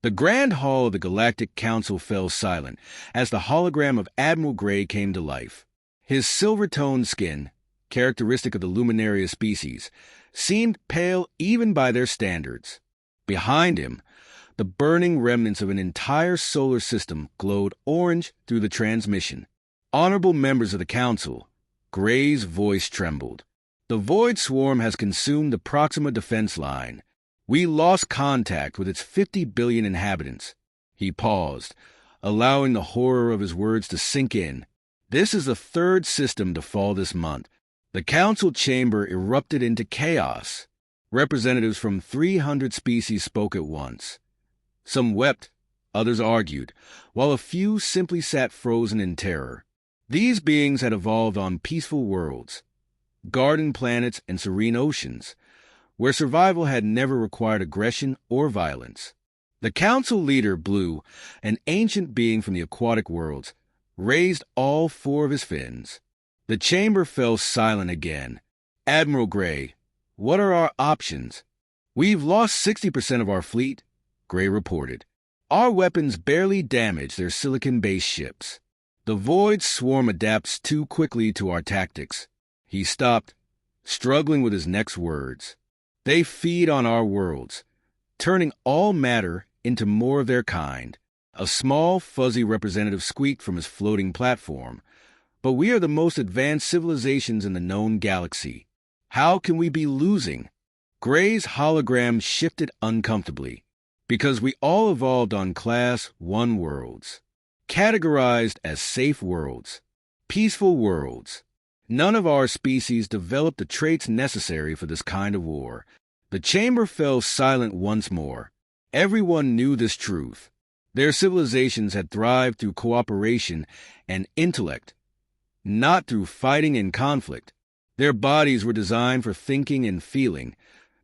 The grand hall of the Galactic Council fell silent as the hologram of Admiral Gray came to life. His silver-toned skin, characteristic of the Luminaria species, seemed pale even by their standards. Behind him, the burning remnants of an entire solar system glowed orange through the transmission. Honorable members of the Council, Gray's voice trembled. The Void Swarm has consumed the Proxima defense line. We lost contact with its 50 billion inhabitants. He paused, allowing the horror of his words to sink in. This is the third system to fall this month. The council chamber erupted into chaos. Representatives from 300 species spoke at once. Some wept, others argued, while a few simply sat frozen in terror. These beings had evolved on peaceful worlds, garden planets and serene oceans, where survival had never required aggression or violence. The council leader, Blue, an ancient being from the aquatic worlds, raised all 4 of his fins. The chamber fell silent again. Admiral Gray, what are our options? We've lost 60% of our fleet, Gray reported. Our weapons barely damage their silicon-based ships. The Void Swarm adapts too quickly to our tactics. He stopped, struggling with his next words. They feed on our worlds, turning all matter into more of their kind. A small, fuzzy representative squeaked from his floating platform. But we are the most advanced civilizations in the known galaxy. How can we be losing? Gray's hologram shifted uncomfortably. Because we all evolved on Class 1 worlds, categorized as safe worlds, peaceful worlds. None of our species developed the traits necessary for this kind of war. The chamber fell silent once more. Everyone knew this truth. Their civilizations had thrived through cooperation and intellect, not through fighting and conflict. Their bodies were designed for thinking and feeling,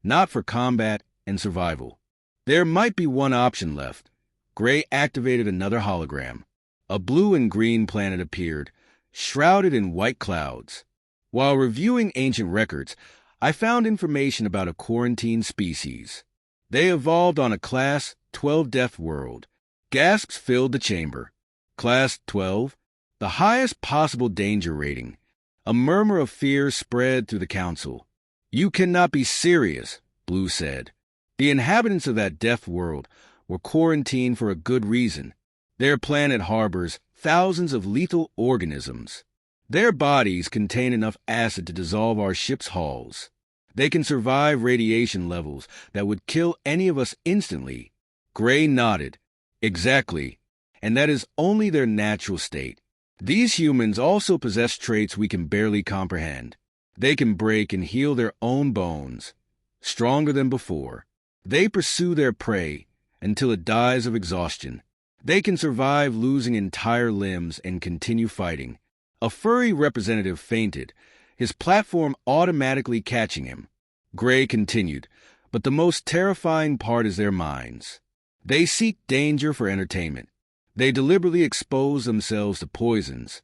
not for combat and survival. There might be one option left. Gray activated another hologram. A blue and green planet appeared, shrouded in white clouds. While reviewing ancient records, I found information about a quarantined species. They evolved on a Class 12 Deathworld. Gasps filled the chamber. Class 12, the highest possible danger rating. A murmur of fear spread through the council. You cannot be serious, Blue said. The inhabitants of that Deathworld were quarantined for a good reason. Their planet harbors thousands of lethal organisms. Their bodies contain enough acid to dissolve our ship's hulls. They can survive radiation levels that would kill any of us instantly. Gray nodded. Exactly. And that is only their natural state. These humans also possess traits we can barely comprehend. They can break and heal their own bones, stronger than before. They pursue their prey until it dies of exhaustion. They can survive losing entire limbs and continue fighting. A furry representative fainted, his platform automatically catching him. Gray continued, but the most terrifying part is their minds. They seek danger for entertainment. They deliberately expose themselves to poisons.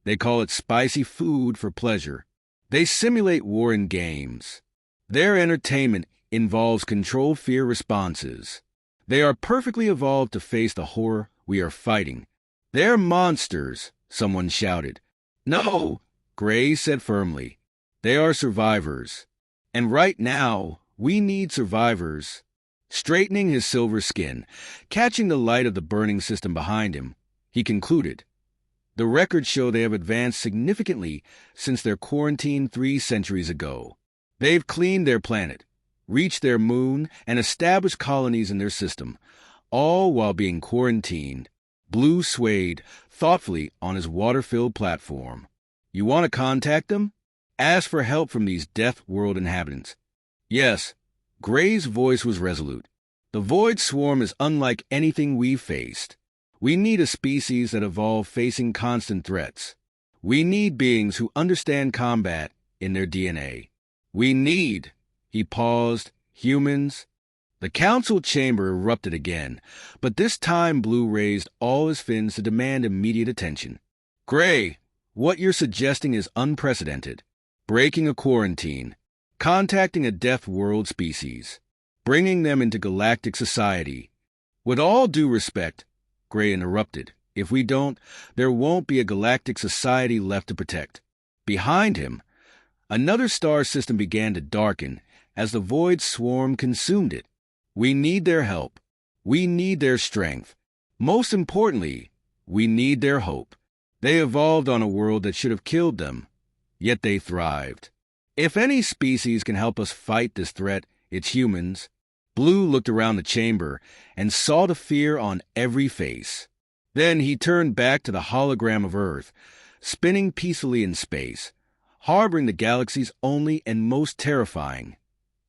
They call it spicy food for pleasure. They simulate war in games. Their entertainment involves controlled fear responses. They are perfectly evolved to face the horror we are fighting. They're monsters, someone shouted. No, Gray said firmly. They are survivors. And right now, we need survivors. Straightening his silver skin, catching the light of the burning system behind him, he concluded. The records show they have advanced significantly since their quarantine 3 centuries ago. They've cleaned their planet, reached their moon, and established colonies in their system, all while being quarantined. Blue swayed thoughtfully on his water-filled platform. You want to contact them? Ask for help from these Deathworld inhabitants. Yes, Gray's voice was resolute. The Void Swarm is unlike anything we've faced. We need a species that evolved facing constant threats. We need beings who understand combat in their DNA. We need, he paused, humans. The council chamber erupted again, but this time Blue raised all his fins to demand immediate attention. Gray, what you're suggesting is unprecedented. Breaking a quarantine, contacting a Deathworld species, bringing them into galactic society. With all due respect, Gray interrupted, if we don't, there won't be a galactic society left to protect. Behind him, another star system began to darken as the void swarm consumed it. We need their help. We need their strength. Most importantly, we need their hope. They evolved on a world that should have killed them, yet they thrived. If any species can help us fight this threat, it's humans. Blue looked around the chamber and saw the fear on every face. Then he turned back to the hologram of Earth, spinning peacefully in space, harboring the galaxy's only and most terrifying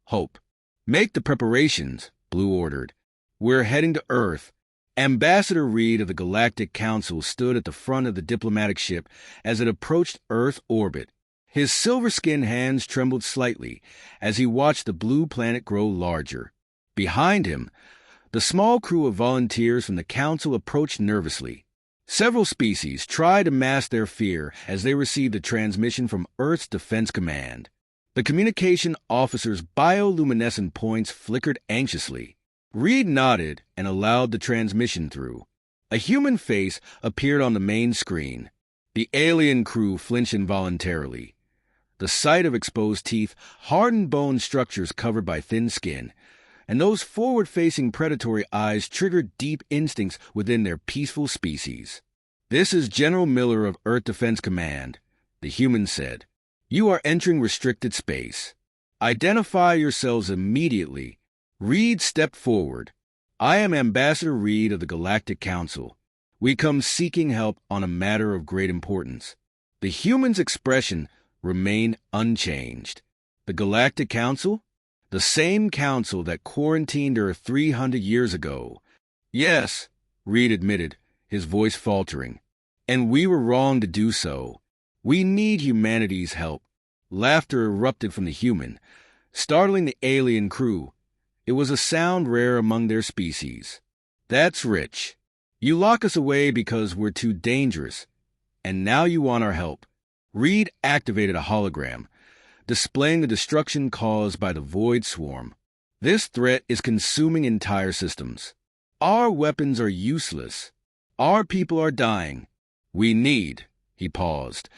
hope. Make the preparations, Blue ordered. We're heading to Earth. Ambassador Reed of the Galactic Council stood at the front of the diplomatic ship as it approached Earth orbit. His silver-skinned hands trembled slightly as he watched the blue planet grow larger. Behind him, the small crew of volunteers from the Council approached nervously. Several species tried to mask their fear as they received a transmission from Earth's Defense Command. The communication officer's bioluminescent points flickered anxiously. Reed nodded and allowed the transmission through. A human face appeared on the main screen. The alien crew flinched involuntarily. The sight of exposed teeth, hardened bone structures covered by thin skin, and those forward-facing predatory eyes triggered deep instincts within their peaceful species. This is General Miller of Earth Defense Command, the human said. You are entering restricted space. Identify yourselves immediately. Reed stepped forward. I am Ambassador Reed of the Galactic Council. We come seeking help on a matter of great importance. The human's expression remained unchanged. The Galactic Council? The same council that quarantined Earth 300 years ago. Yes, Reed admitted, his voice faltering. And we were wrong to do so. We need humanity's help. Laughter erupted from the human, startling the alien crew. It was a sound rare among their species. That's rich. You lock us away because we're too dangerous. And now you want our help. Reed activated a hologram, displaying the destruction caused by the void swarm. This threat is consuming entire systems. Our weapons are useless. Our people are dying. We need, he paused,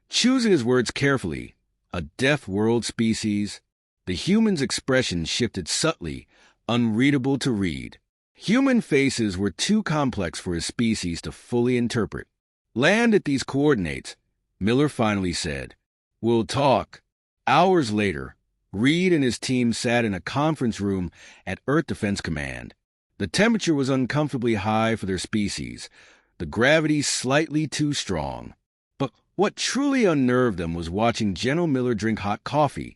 choosing his words carefully, a Deathworld species. The human's expression shifted subtly, unreadable to read. Human faces were too complex for his species to fully interpret. Land at these coordinates, Miller finally said. We'll talk. Hours later, Reed and his team sat in a conference room at Earth Defense Command. The temperature was uncomfortably high for their species, the gravity slightly too strong. But what truly unnerved them was watching General Miller drink hot coffee,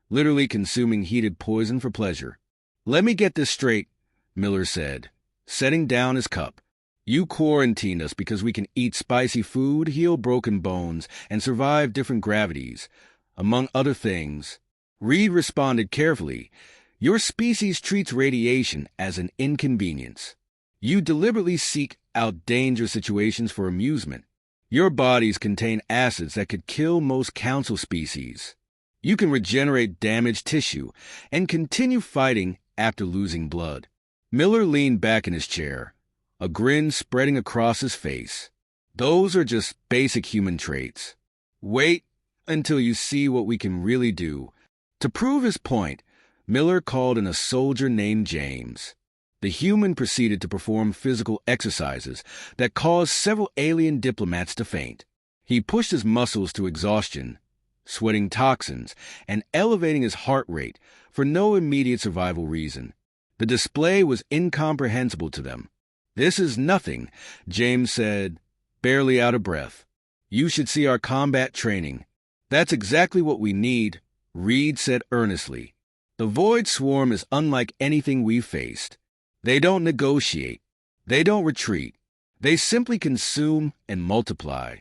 literally consuming heated poison for pleasure. Let me get this straight, Miller said, setting down his cup. You quarantined us because we can eat spicy food, heal broken bones, and survive different gravities, among other things. Reed responded carefully. Your species treats radiation as an inconvenience. You deliberately seek out dangerous situations for amusement. Your bodies contain acids that could kill most council species. You can regenerate damaged tissue and continue fighting after losing blood. Miller leaned back in his chair, a grin spreading across his face. Those are just basic human traits. Wait until you see what we can really do. To prove his point, Miller called in a soldier named James. The human proceeded to perform physical exercises that caused several alien diplomats to faint. He pushed his muscles to exhaustion, sweating toxins and elevating his heart rate for no immediate survival reason. The display was incomprehensible to them. This is nothing, James said, barely out of breath. You should see our combat training. That's exactly what we need, Reed said earnestly. The Void Swarm is unlike anything we've faced. They don't negotiate. They don't retreat. They simply consume and multiply.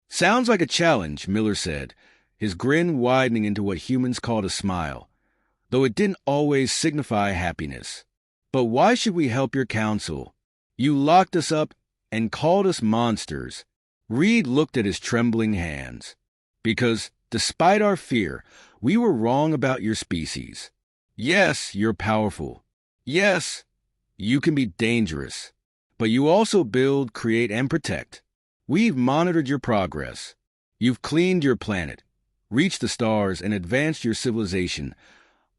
Sounds like a challenge, Miller said, his grin widening into what humans called a smile, though it didn't always signify happiness. But why should we help your council? You locked us up and called us monsters. Reed looked at his trembling hands. Because, despite our fear, we were wrong about your species. Yes, you're powerful. Yes, You can be dangerous, but you also build, create, and protect. We've monitored your progress. You've cleaned your planet, reached the stars, and advanced your civilization,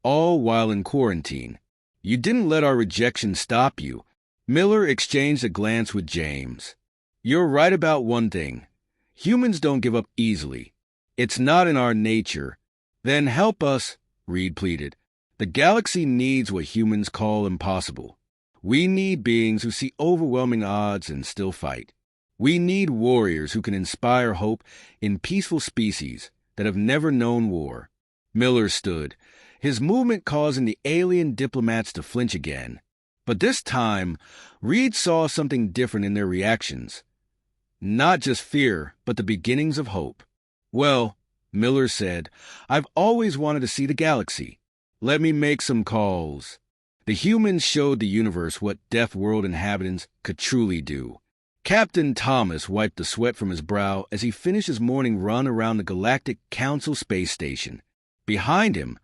all while in quarantine. You didn't let our rejection stop you. Miller exchanged a glance with James. You're right about one thing. Humans don't give up easily. It's not in our nature. Then help us, Reed pleaded. The galaxy needs what humans call impossible. We need beings who see overwhelming odds and still fight. We need warriors who can inspire hope in peaceful species that have never known war. Miller stood, his movement causing the alien diplomats to flinch again. But this time, Reed saw something different in their reactions. Not just fear, but the beginnings of hope. Well, Miller said, I've always wanted to see the galaxy. Let me make some calls. The humans showed the universe what Deathworld inhabitants could truly do. Captain Thomas wiped the sweat from his brow as he finished his morning run around the Galactic Council space station. Behind him,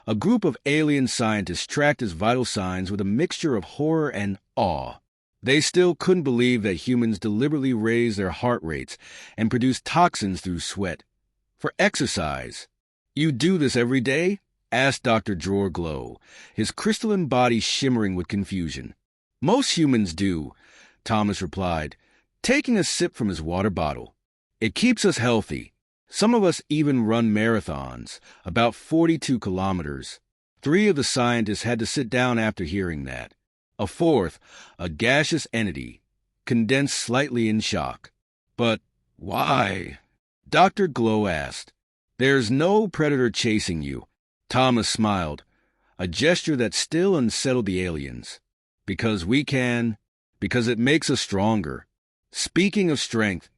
a group of alien scientists tracked his vital signs with a mixture of horror and awe. They still couldn't believe that humans deliberately raised their heart rates and produced toxins through sweat. For exercise. You do this every day? Asked Dr. Dror Glow, his crystalline body shimmering with confusion. Most humans do, Thomas replied, taking a sip from his water bottle. It keeps us healthy. Some of us even run marathons, about 42 kilometers. 3 of the scientists had to sit down after hearing that. A fourth, a gaseous entity, condensed slightly in shock. But why? Dr. Glow asked. There's no predator chasing you. Thomas smiled, a gesture that still unsettled the aliens. Because we can, because it makes us stronger. Speaking of strength,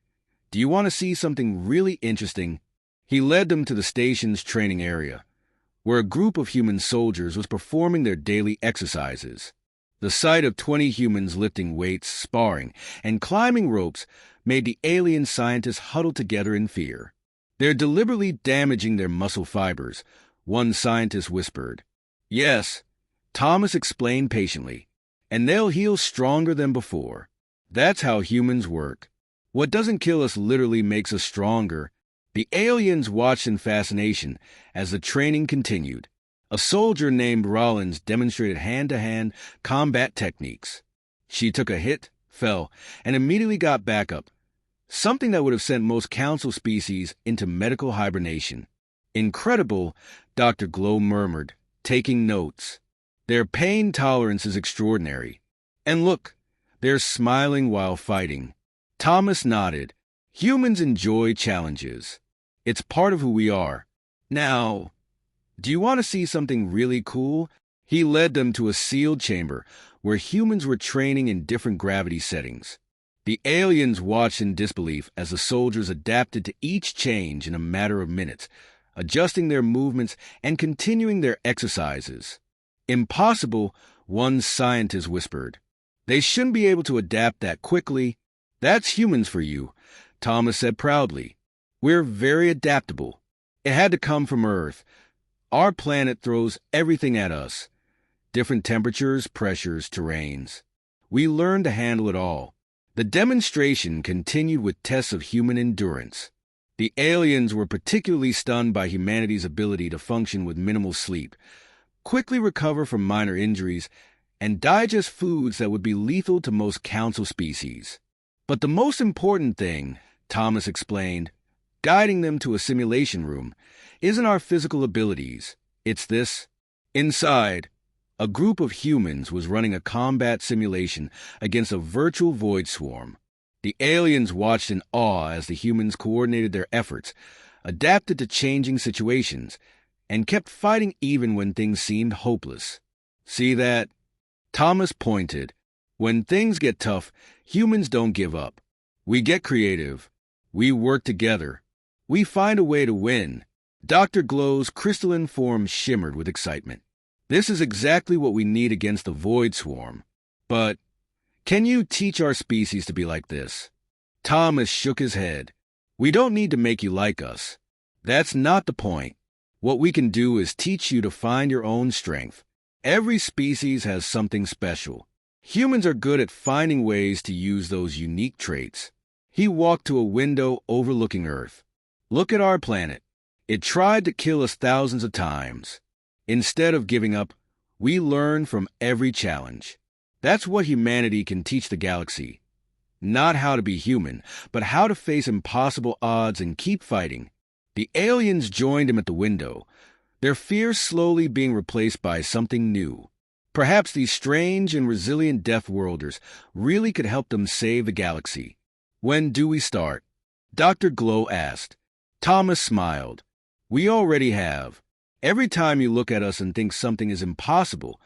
do you want to see something really interesting? He led them to the station's training area, where a group of human soldiers was performing their daily exercises. The sight of 20 humans lifting weights, sparring, and climbing ropes made the alien scientists huddle together in fear. They're deliberately damaging their muscle fibers, one scientist whispered. Yes, Thomas explained patiently, and they'll heal stronger than before. That's how humans work. What doesn't kill us literally makes us stronger. The aliens watched in fascination as the training continued. A soldier named Rollins demonstrated hand-to-hand combat techniques. She took a hit, fell, and immediately got back up, something that would have sent most council species into medical hibernation. Incredible, Dr. Glow murmured, taking notes. Their pain tolerance is extraordinary. And look, they're smiling while fighting. Thomas nodded. Humans enjoy challenges. It's part of who we are. Now, do you want to see something really cool? He led them to a sealed chamber where humans were training in different gravity settings. The aliens watched in disbelief as the soldiers adapted to each change in a matter of minutes, adjusting their movements and continuing their exercises. Impossible, one scientist whispered. They shouldn't be able to adapt that quickly. That's humans for you, Thomas said proudly. We're very adaptable. It had to come from Earth. Our planet throws everything at us. Different temperatures, pressures, terrains. We learn to handle it all. The demonstration continued with tests of human endurance. The aliens were particularly stunned by humanity's ability to function with minimal sleep, quickly recover from minor injuries, and digest foods that would be lethal to most council species. But the most important thing, Thomas explained, guiding them to a simulation room, isn't our physical abilities. It's this. Inside, a group of humans was running a combat simulation against a virtual void swarm. The aliens watched in awe as the humans coordinated their efforts, adapted to changing situations, and kept fighting even when things seemed hopeless. See that? Thomas pointed. When things get tough, humans don't give up. We get creative. We work together. We find a way to win. Dr. Glow's crystalline form shimmered with excitement. This is exactly what we need against the void swarm. But can you teach our species to be like this? Thomas shook his head. We don't need to make you like us. That's not the point. What we can do is teach you to find your own strength. Every species has something special. Humans are good at finding ways to use those unique traits. He walked to a window overlooking Earth. Look at our planet. It tried to kill us thousands of times. Instead of giving up, we learn from every challenge. That's what humanity can teach the galaxy. Not how to be human, but how to face impossible odds and keep fighting. The aliens joined him at the window, their fears slowly being replaced by something new. Perhaps these strange and resilient Deathworlders really could help them save the galaxy. When do we start? Dr. Glow asked. Thomas smiled. We already have. Every time you look at us and think something is impossible,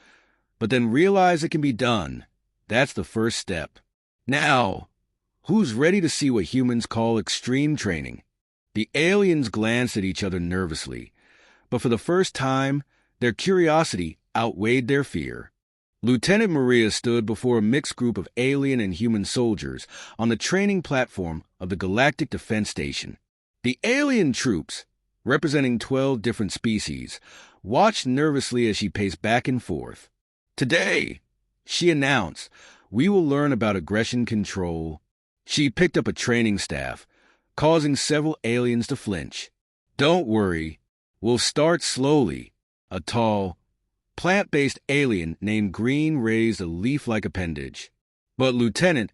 but then realize it can be done, that's the first step. Now, who's ready to see what humans call extreme training? The aliens glanced at each other nervously, but for the first time, their curiosity outweighed their fear. Lieutenant Maria stood before a mixed group of alien and human soldiers on the training platform of the Galactic Defense Station. The alien troops, representing 12 different species, watched nervously as she paced back and forth. Today, she announced, we will learn about aggression control. She picked up a training staff, causing several aliens to flinch. Don't worry, we'll start slowly. A tall, plant-based alien named Green raised a leaf-like appendage. But, Lieutenant,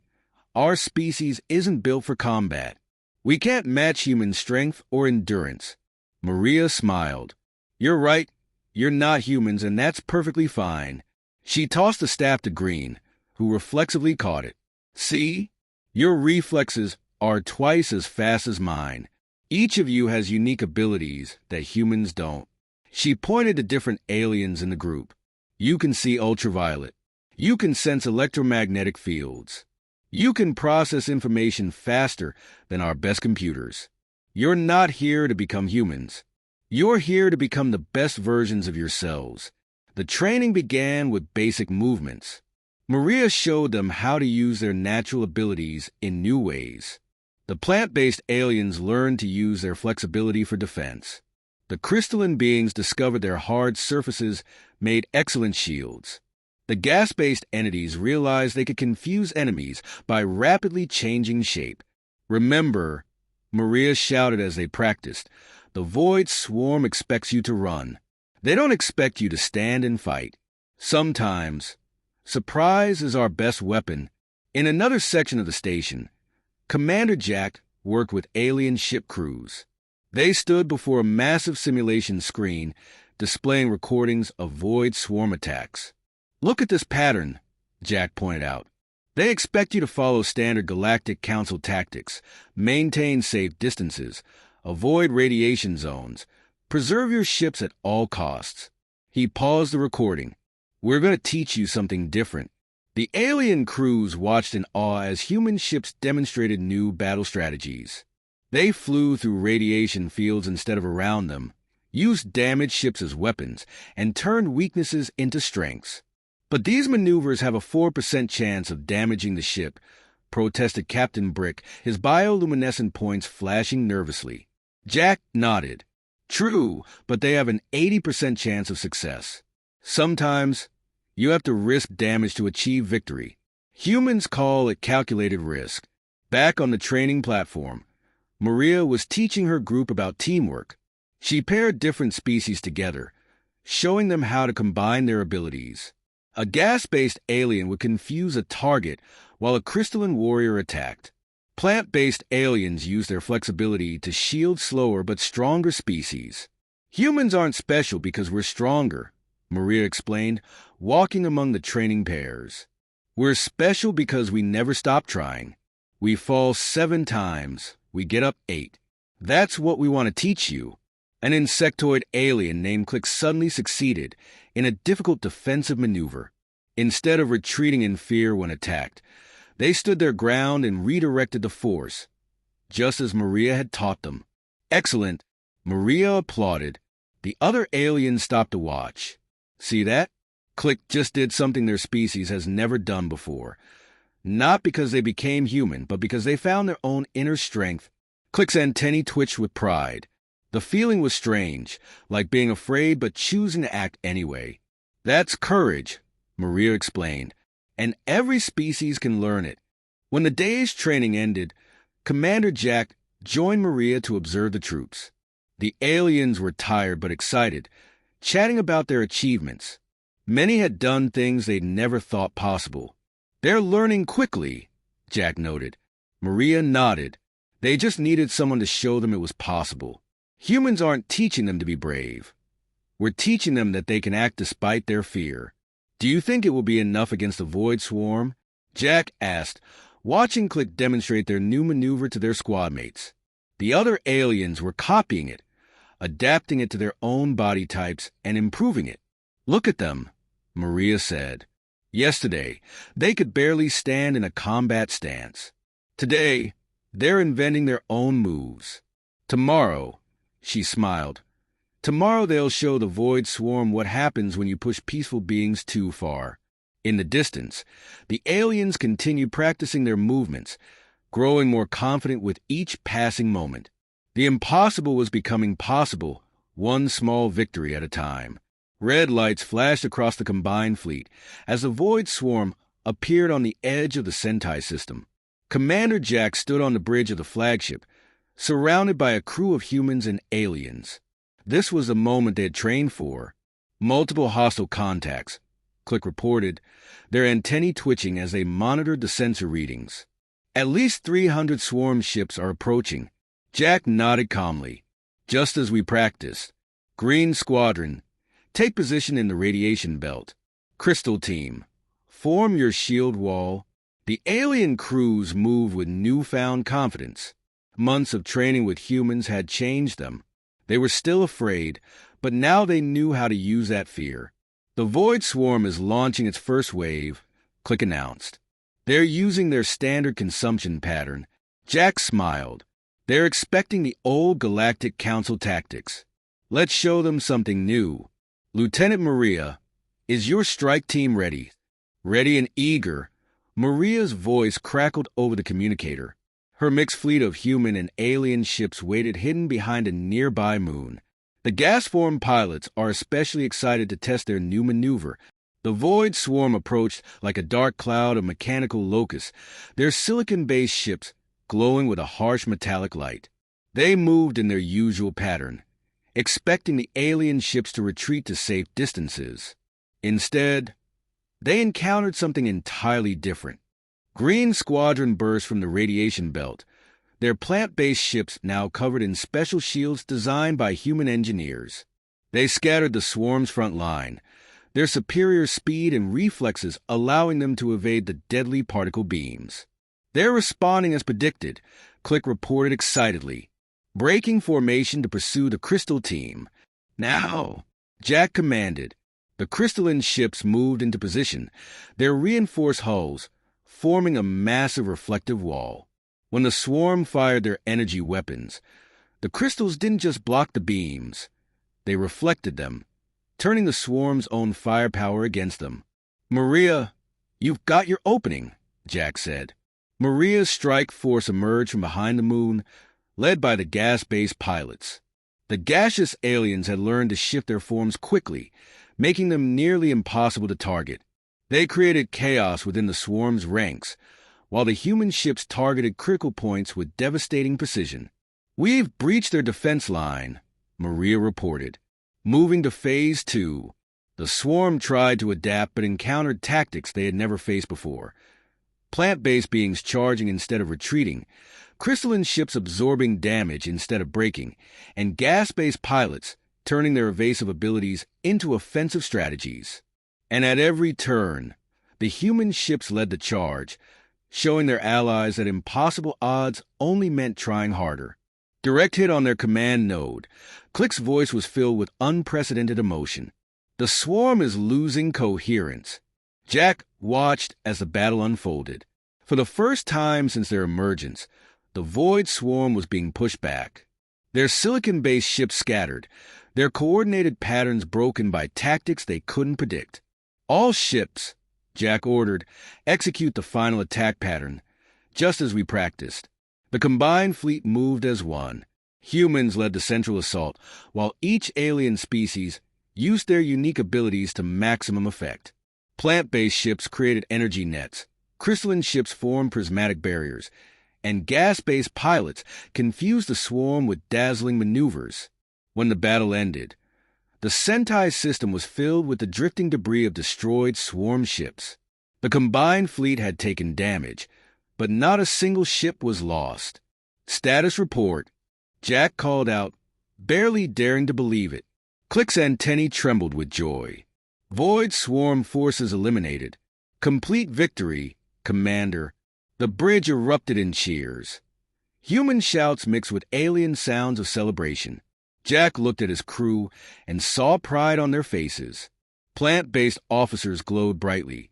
our species isn't built for combat. We can't match human strength or endurance. Maria smiled. You're right, you're not humans, and that's perfectly fine. She tossed the staff to Green, who reflexively caught it. See? Your reflexes are twice as fast as mine. Each of you has unique abilities that humans don't. She pointed to different aliens in the group. You can see ultraviolet. You can sense electromagnetic fields. You can process information faster than our best computers. You're not here to become humans. You're here to become the best versions of yourselves. The training began with basic movements. Maria showed them how to use their natural abilities in new ways. The plant-based aliens learned to use their flexibility for defense. The crystalline beings discovered their hard surfaces made excellent shields. The gas-based entities realized they could confuse enemies by rapidly changing shape. Remember, Maria shouted as they practiced, the Void Swarm expects you to run. They don't expect you to stand and fight. Sometimes, surprise is our best weapon. In another section of the station, Commander Jack worked with alien ship crews. They stood before a massive simulation screen displaying recordings of Void Swarm attacks. Look at this pattern, Jack pointed out. They expect you to follow standard Galactic Council tactics, maintain safe distances, avoid radiation zones, preserve your ships at all costs. He paused the recording. We're going to teach you something different. The alien crews watched in awe as human ships demonstrated new battle strategies. They flew through radiation fields instead of around them, used damaged ships as weapons, and turned weaknesses into strengths. But these maneuvers have a 4% chance of damaging the ship, protested Captain Brick, his bioluminescent points flashing nervously. Jack nodded. True, but they have an 80% chance of success. Sometimes, you have to risk damage to achieve victory. Humans call it calculated risk. Back on the training platform, Maria was teaching her group about teamwork. She paired different species together, showing them how to combine their abilities. A gas-based alien would confuse a target while a crystalline warrior attacked. Plant-based aliens use their flexibility to shield slower but stronger species. Humans aren't special because we're stronger, Maria explained, walking among the training pairs. We're special because we never stop trying. We fall 7 times, we get up 8. That's what we want to teach you. An insectoid alien named Click suddenly succeeded in a difficult defensive maneuver. Instead of retreating in fear when attacked, they stood their ground and redirected the force, just as Maria had taught them. Excellent, Maria applauded. The other aliens stopped to watch. See that? Click just did something their species has never done before. Not because they became human, but because they found their own inner strength. Click's antennae twitched with pride. The feeling was strange, like being afraid but choosing to act anyway. That's courage, Maria explained. and every species can learn it. When the day's training ended, Commander Jack joined Maria to observe the troops. The aliens were tired but excited, chatting about their achievements. Many had done things they'd never thought possible. "They're learning quickly," Jack noted. Maria nodded. They just needed someone to show them it was possible. Humans aren't teaching them to be brave. We're teaching them that they can act despite their fear. "Do you think it will be enough against the Void Swarm?" Jack asked, watching Click demonstrate their new maneuver to their squad mates. The other aliens were copying it, adapting it to their own body types and improving it. "Look at them," Maria said. Yesterday, they could barely stand in a combat stance. Today, they're inventing their own moves. Tomorrow, she smiled, tomorrow they'll show the Void Swarm what happens when you push peaceful beings too far. In the distance, the aliens continued practicing their movements, growing more confident with each passing moment. The impossible was becoming possible, one small victory at a time. Red lights flashed across the combined fleet as the Void Swarm appeared on the edge of the Sentai system. Commander Jack stood on the bridge of the flagship, surrounded by a crew of humans and aliens. This was the moment they had trained for. Multiple hostile contacts, Click reported, their antennae twitching as they monitored the sensor readings. "At least 300 swarm ships are approaching." Jack nodded calmly. "Just as we practiced. Green Squadron, take position in the radiation belt. Crystal Team, form your shield wall." The alien crews moved with newfound confidence. Months of training with humans had changed them. They were still afraid, but now they knew how to use that fear. "The Void Swarm is launching its first wave," Click announced. "They're using their standard consumption pattern." Jack smiled. "They're expecting the old Galactic Council tactics. Let's show them something new. Lieutenant Maria, is your strike team ready?" Ready and eager, Maria's voice crackled over the communicator. Her mixed fleet of human and alien ships waited hidden behind a nearby moon. The gas-form pilots are especially excited to test their new maneuver. The Void Swarm approached like a dark cloud of mechanical locusts, their silicon-based ships glowing with a harsh metallic light. They moved in their usual pattern, expecting the alien ships to retreat to safe distances. Instead, they encountered something entirely different. Green Squadron burst from the radiation belt, their plant-based ships now covered in special shields designed by human engineers. They scattered the swarm's front line, their superior speed and reflexes allowing them to evade the deadly particle beams. "They're responding as predicted," Click reported excitedly, breaking formation to pursue the Crystal Team. "Now," Jack commanded. The crystalline ships moved into position, their reinforced hulls forming a massive reflective wall. When the swarm fired their energy weapons, the crystals didn't just block the beams, they reflected them, turning the swarm's own firepower against them. "Maria, you've got your opening," Jack said. Maria's strike force emerged from behind the moon, led by the gas-based pilots. The gaseous aliens had learned to shift their forms quickly, making them nearly impossible to target. They created chaos within the swarm's ranks, while the human ships targeted critical points with devastating precision. "We've breached their defense line," Maria reported. Moving to Phase 2, the swarm tried to adapt but encountered tactics they had never faced before. Plant-based beings charging instead of retreating, crystalline ships absorbing damage instead of breaking, and gas-based pilots turning their evasive abilities into offensive strategies. And at every turn, the human ships led the charge, showing their allies that impossible odds only meant trying harder. Direct hit on their command node, Click's voice was filled with unprecedented emotion. "The swarm is losing coherence." Jack watched as the battle unfolded. For the first time since their emergence, the Void Swarm was being pushed back. Their silicon-based ships scattered, their coordinated patterns broken by tactics they couldn't predict. "All ships," Jack ordered, "execute the final attack pattern, just as we practiced." The combined fleet moved as one. Humans led the central assault, while each alien species used their unique abilities to maximum effect. Plant-based ships created energy nets, crystalline ships formed prismatic barriers, and gas-based pilots confused the swarm with dazzling maneuvers. When the battle ended, the Sentai system was filled with the drifting debris of destroyed swarm ships. The combined fleet had taken damage, but not a single ship was lost. Status report. Jack called out, barely daring to believe it. Click's antennae trembled with joy. Void swarm forces eliminated. Complete victory, Commander. The bridge erupted in cheers. Human shouts mixed with alien sounds of celebration. Jack looked at his crew and saw pride on their faces. Plant-based officers glowed brightly.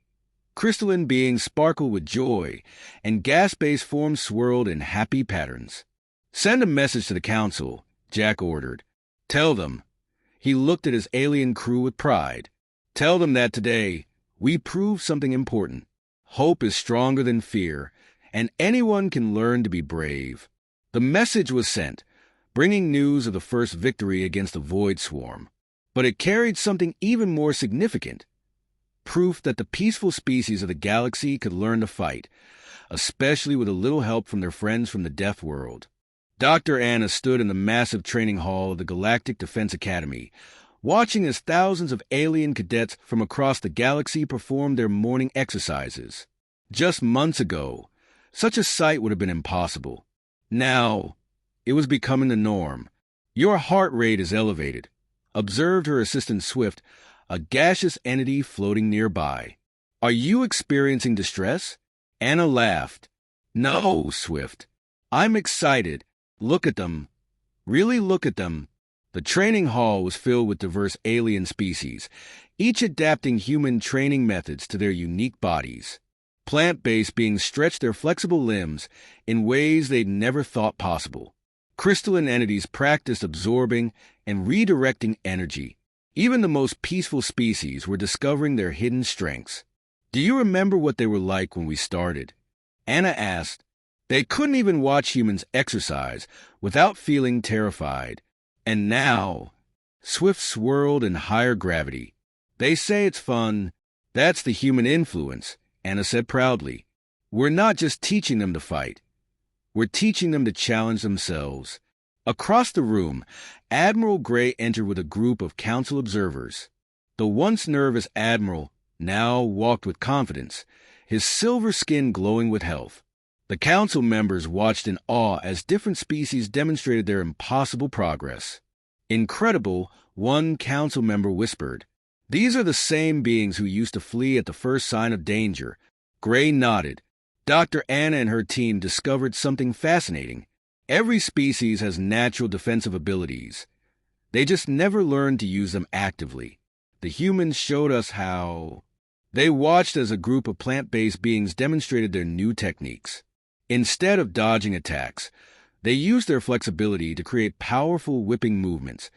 Crystalline beings sparkled with joy, and gas-based forms swirled in happy patterns. Send a message to the Council, Jack ordered. Tell them. He looked at his alien crew with pride. Tell them that today, we proved something important. Hope is stronger than fear, and anyone can learn to be brave. The message was sent, bringing news of the first victory against the Void Swarm. But it carried something even more significant. Proof that the peaceful species of the galaxy could learn to fight, especially with a little help from their friends from the Deathworld. Dr. Anna stood in the massive training hall of the Galactic Defense Academy, watching as thousands of alien cadets from across the galaxy performed their morning exercises. Just months ago, such a sight would have been impossible. Now, it was becoming the norm. Your heart rate is elevated, observed her assistant Swift, a gaseous entity floating nearby. Are you experiencing distress? Anna laughed. No, Swift. I'm excited. Look at them. Really look at them. The training hall was filled with diverse alien species, each adapting human training methods to their unique bodies. Plant-based beings stretched their flexible limbs in ways they'd never thought possible. Crystalline entities practiced absorbing and redirecting energy. Even the most peaceful species were discovering their hidden strengths. Do you remember what they were like when we started? Anna asked. They couldn't even watch humans exercise without feeling terrified. And now, Swift swirled in higher gravity. They say it's fun. That's the human influence, Anna said proudly. We're not just teaching them to fight. We're teaching them to challenge themselves. Across the room, Admiral Gray entered with a group of council observers. The once nervous Admiral now walked with confidence, his silver skin glowing with health. The council members watched in awe as different species demonstrated their impossible progress. Incredible, one council member whispered. These are the same beings who used to flee at the first sign of danger. Gray nodded. Dr. Anna and her team discovered something fascinating. Every species has natural defensive abilities. They just never learned to use them actively. The humans showed us how. They watched as a group of plant-based beings demonstrated their new techniques. Instead of dodging attacks, they used their flexibility to create powerful whipping movements,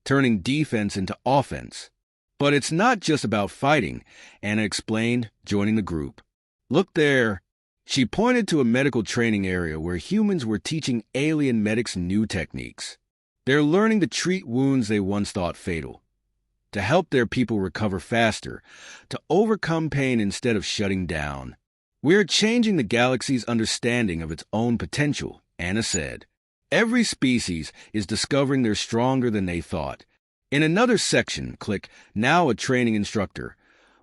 turning defense into offense. But it's not just about fighting, Anna explained, joining the group. Look there. She pointed to a medical training area where humans were teaching alien medics new techniques. They're learning to treat wounds they once thought fatal, to help their people recover faster, to overcome pain instead of shutting down. We're changing the galaxy's understanding of its own potential, Anna said. Every species is discovering they're stronger than they thought. In another section, Click, now a training instructor,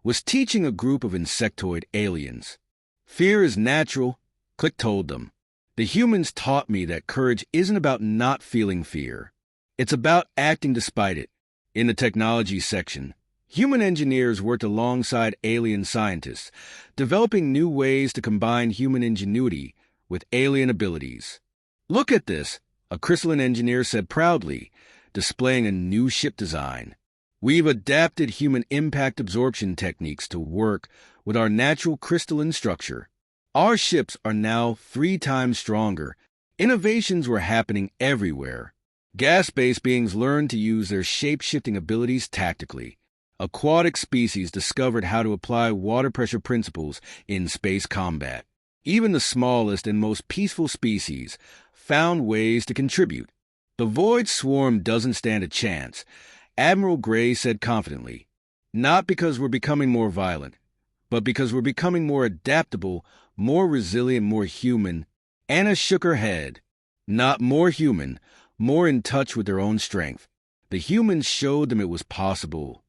was teaching a group of insectoid aliens. Fear is natural, Click told them. The humans taught me that courage isn't about not feeling fear. It's about acting despite it. In the technology section, human engineers worked alongside alien scientists, developing new ways to combine human ingenuity with alien abilities. Look at this, a crystalline engineer said proudly, displaying a new ship design. We've adapted human impact absorption techniques to work with our natural crystalline structure. Our ships are now 3 times stronger. Innovations were happening everywhere. Gas-based beings learned to use their shape-shifting abilities tactically. Aquatic species discovered how to apply water pressure principles in space combat. Even the smallest and most peaceful species found ways to contribute. The Void Swarm doesn't stand a chance, Admiral Gray said confidently. Not because we're becoming more violent, but because we're becoming more adaptable, more resilient, more human. Anna shook her head. Not more human, more in touch with their own strength. The humans showed them it was possible.